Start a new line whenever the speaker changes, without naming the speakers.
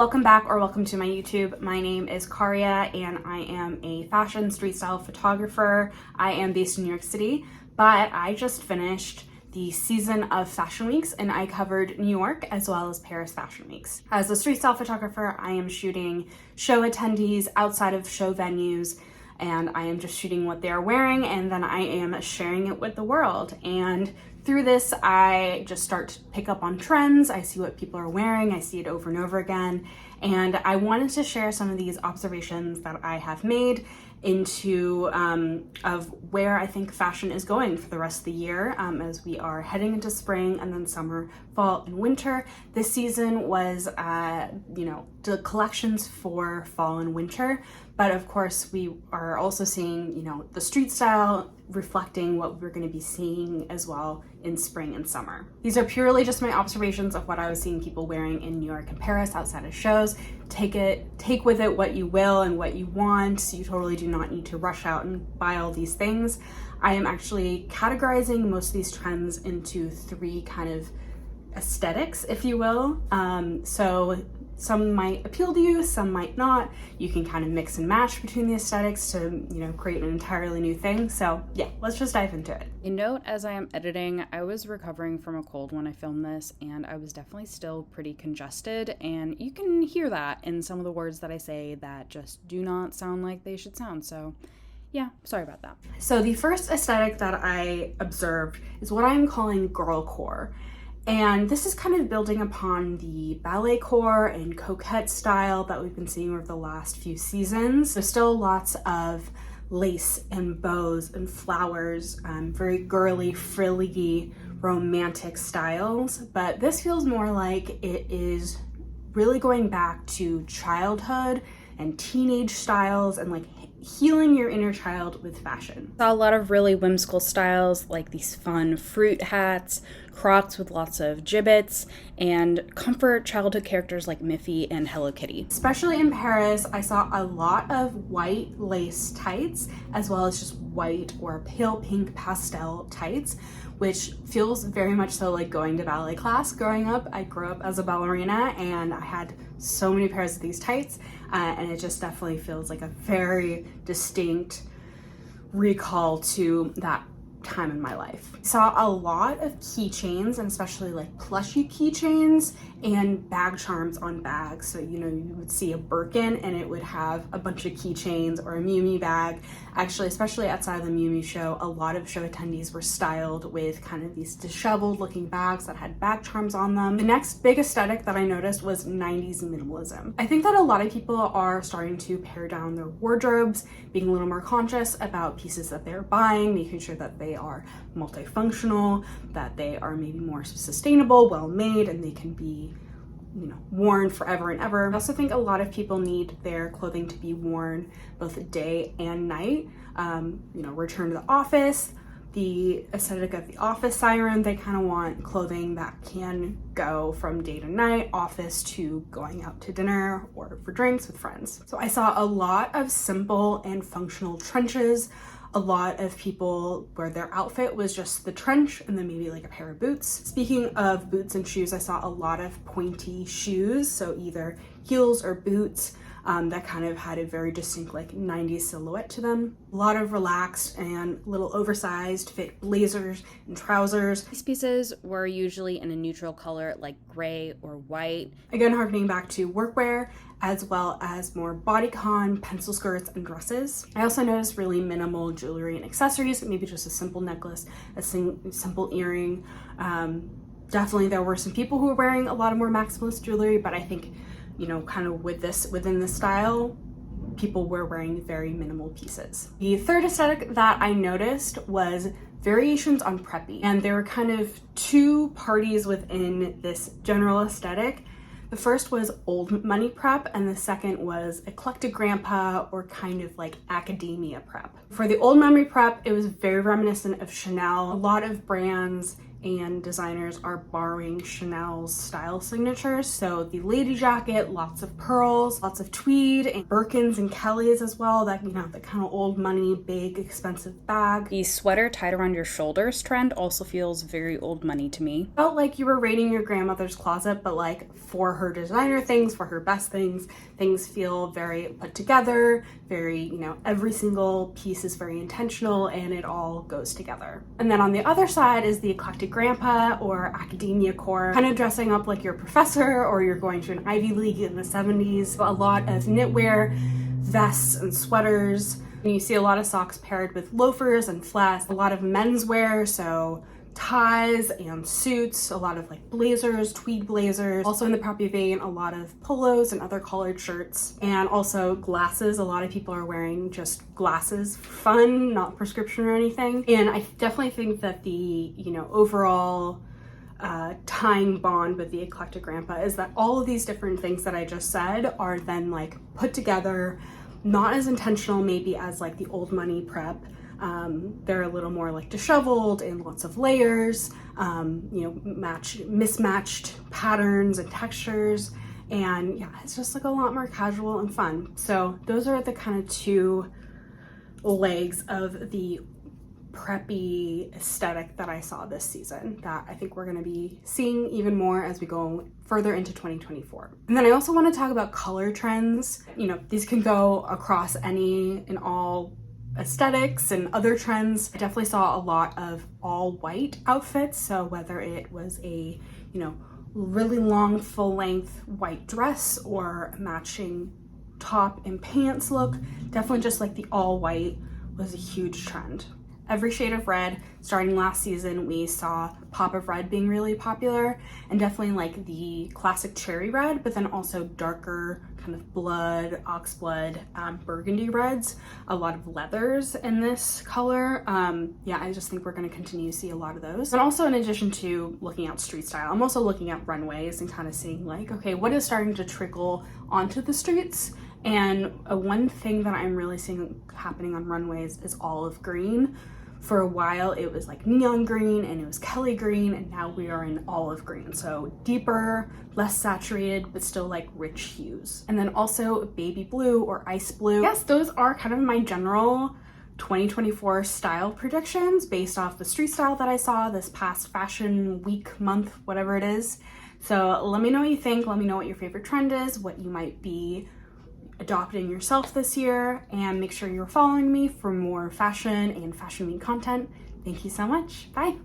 welcome back or welcome to my YouTube. My name is Karia and I am a fashion street style photographer. I am based in New York City, but I just finished the season of fashion weeks and I covered New York as well as Paris fashion weeks. As a street style photographer, I am shooting show attendees outside of show venues, and I am just shooting what they're wearing and then I am sharing it with the world. And through this, I just start to pick up on trends. I see what people are wearing. I see it over and over again. And I wanted to share some of these observations that I have made into of where I think fashion is going for the rest of the year as we are heading into spring and then summer, fall, and winter. This season was, the collections for fall and winter, but of course we are also seeing, the street style reflecting what we're going to be seeing as well in spring and summer. These are purely just my observations of what I was seeing people wearing in New York and Paris outside of shows. Take with it what you will and what you want. You totally do not need to rush out and buy all these things. I am actually categorizing most of these trends into three kind of aesthetics, if you will. So some might appeal to you, some might not. You can kind of mix and match between the aesthetics to, create an entirely new thing. So yeah, let's just dive into it.
A note as I am editing, I was recovering from a cold when I filmed this, and I was definitely still pretty congested, and you can hear that in some of the words that I say that just do not sound like they should sound. So yeah, sorry about that.
So the first aesthetic that I observed is what I'm calling girlcore. And this is kind of building upon the ballet core and coquette style that we've been seeing over the last few seasons. There's still lots of lace and bows and flowers, very girly, frilly, romantic styles. But this feels more like it is really going back to childhood and teenage styles and like healing your inner child with fashion.
Saw a lot of really whimsical styles like these fun fruit hats, Crocs with lots of gibbets, and comfort childhood characters like Miffy and Hello Kitty.
Especially in Paris, I saw a lot of white lace tights as well as just white or pale pink pastel tights, which feels very much so like going to ballet class growing up. I grew up as a ballerina and I had so many pairs of these tights, and it just definitely feels like a very distinct recall to that time in my life. I saw a lot of keychains, and especially like plushy keychains and bag charms on bags. So you would see a Birkin and it would have a bunch of keychains, or a Miu Miu bag. Actually, especially outside of the Miu Miu show, a lot of show attendees were styled with kind of these disheveled looking bags that had bag charms on them. The next big aesthetic that I noticed was 90s minimalism. I think that a lot of people are starting to pare down their wardrobes, being a little more conscious about pieces that they're buying, making sure that they are multifunctional, that they are maybe more sustainable, well made, and they can be worn forever and ever. I also think a lot of people need their clothing to be worn both day and night. Return to the office, the aesthetic of the office Siren, they kind of want clothing that can go from day to night, office to going out to dinner or for drinks with friends. So I saw a lot of simple and functional trenches. A lot of people where their outfit was just the trench and then maybe like a pair of boots. Speaking of boots and shoes, I saw a lot of pointy shoes, so either heels or boots that kind of had a very distinct like 90s silhouette to them. A lot of relaxed and little oversized fit blazers and trousers.
These pieces were usually in a neutral color like gray or white.
Again, harkening back to workwear, as well as more bodycon, pencil skirts, and dresses. I also noticed really minimal jewelry and accessories, maybe just a simple necklace, a simple earring. Definitely there were some people who were wearing a lot of more maximalist jewelry, but I think, kind of within this style, people were wearing very minimal pieces. The third aesthetic that I noticed was variations on preppy, and there were kind of two parties within this general aesthetic. The first was old money prep, and the second was eclectic grandpa or kind of like academia prep. For the old memory prep, it was very reminiscent of Chanel. A lot of brands and designers are borrowing Chanel's style signatures. So the lady jacket, lots of pearls, lots of tweed, and Birkins and Kellys as well. That, you know, the kind of old money, big, expensive bag.
The sweater tied around your shoulders trend also feels very old money to me.
Felt like you were raiding your grandmother's closet, but like for her designer things, for her best things, things feel very put together, very, you know, every single piece is very intentional and it all goes together. And then on the other side is the eclectic grandpa or academia core, kind of dressing up like your professor or you're going to an Ivy League in the 70s. A lot of knitwear, vests and sweaters. And you see a lot of socks paired with loafers and flats, a lot of menswear, so ties and suits, a lot of like blazers, tweed blazers. Also in the preppy vein, a lot of polos and other collared shirts, and also glasses. A lot of people are wearing just glasses for fun, not prescription or anything. And I definitely think that the, you know, overall tying bond with the eclectic grandpa is that all of these different things that I just said are then like put together, not as intentional maybe as like the old money prep. They're a little more like disheveled and lots of layers, you know, mismatched patterns and textures. And yeah, it's just like a lot more casual and fun. So those are the kind of two legs of the preppy aesthetic that I saw this season that I think we're going to be seeing even more as we go further into 2024. And then I also want to talk about color trends. You know, these can go across any and all aesthetics and other trends. I definitely saw a lot of all white outfits. So whether it was a, you know, really long full length white dress or matching top and pants look, definitely just like the all white was a huge trend. Every shade of red. Starting last season, we saw pop of red being really popular, and definitely like the classic cherry red, but then also darker kind of blood, ox blood, burgundy reds, a lot of leathers in this color. Yeah, I just think we're going to continue to see a lot of those. And also in addition to looking at street style, I'm also looking at runways and kind of seeing like, okay, what is starting to trickle onto the streets? And one thing that I'm really seeing happening on runways is olive green. For a while it was like neon green and it was Kelly green, and now we are in olive green. So deeper, less saturated, but still like rich hues. And then also baby blue or ice blue. Yes, those are kind of my general 2024 style predictions based off the street style that I saw this past fashion week, month, whatever it is. So let me know what you think. Let me know what your favorite trend is, what you might be adopting yourself this year, and make sure you're following me for more fashion and fashion week content. Thank you so much. Bye.